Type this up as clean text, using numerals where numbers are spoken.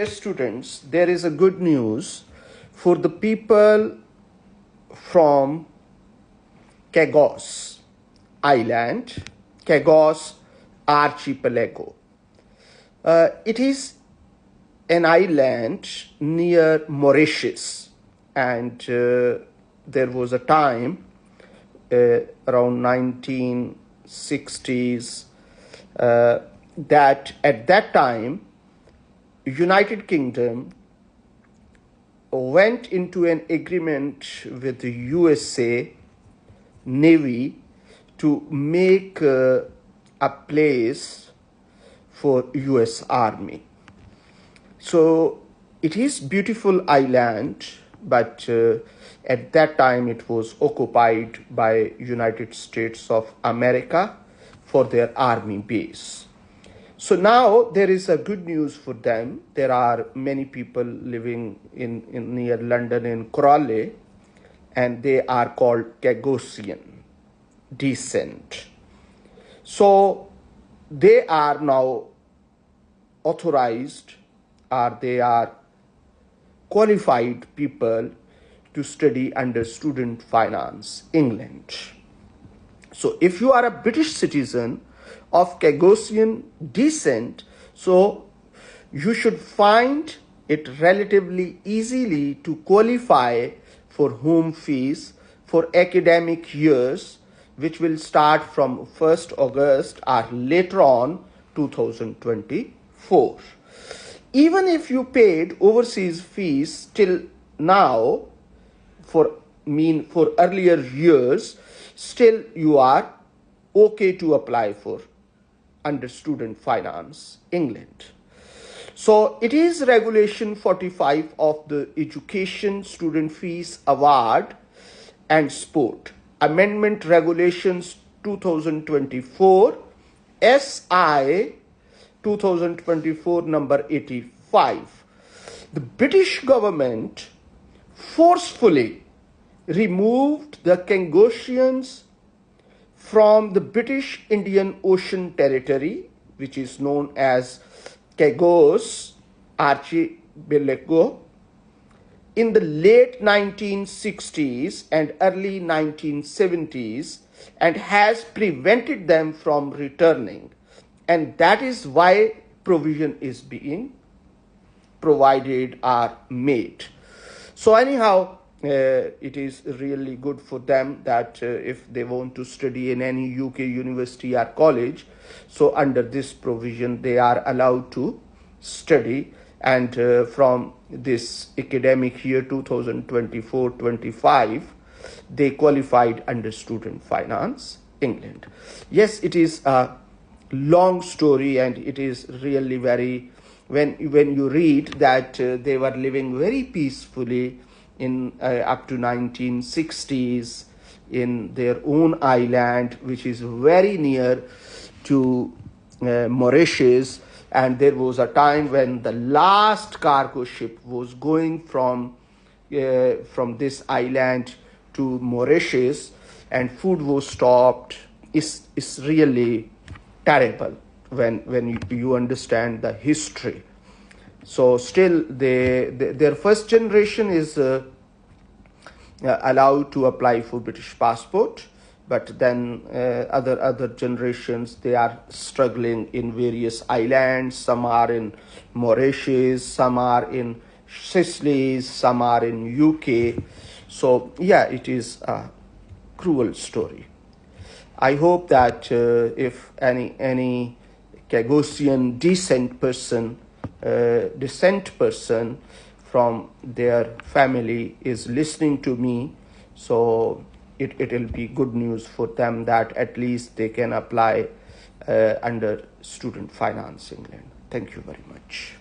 Students, there is a good news for the people from Chagos Island, Chagos Archipelago. It is an island near Mauritius, and there was a time around 1960s that at that time United Kingdom went into an agreement with the USA Navy to make a place for US Army. So it is beautiful island, but at that time it was occupied by United States of America for their army base. So now there is a good news for them. There are many people living in near London in Crawley, and they are called Chagossian descent. So they are now authorized, or they are qualified people to study under student finance, England. So if you are a British citizen of Chagossian descent, so you should find it relatively easily to qualify for home fees for academic years, which will start from 1st August or later on 2024. Even if you paid overseas fees till now for earlier years, still you are okay to apply for under student finance, England. So it is regulation 45 of the Education Student Fees Award and Sport Amendment Regulations 2024 SI 2024 number 85. The British government forcefully removed the Chagossians from the British Indian Ocean Territory, which is known as Chagos Archipelago, in the late 1960s and early 1970s, and has prevented them from returning. And that is why provision is being provided or made. So anyhow, it is really good for them that if they want to study in any UK university or college, so under this provision they are allowed to study, and from this academic year 2024-25 they qualified under student finance, England. Yes, it is a long story, and it is really very, when you read that they were living very peacefully in up to 1960s in their own island, which is very near to Mauritius, and there was a time when the last cargo ship was going from this island to Mauritius, and food was stopped. It's really terrible when you understand the history. So still their first generation is allowed to apply for British passport, but then other generations, they are struggling in various islands. Some are in Mauritius, some are in Sicily, some are in UK. So yeah, it is a cruel story. I hope that if any Chagossian descent person from their family is listening to me, so it will be good news for them that at least they can apply under student finance, England. Thank you very much.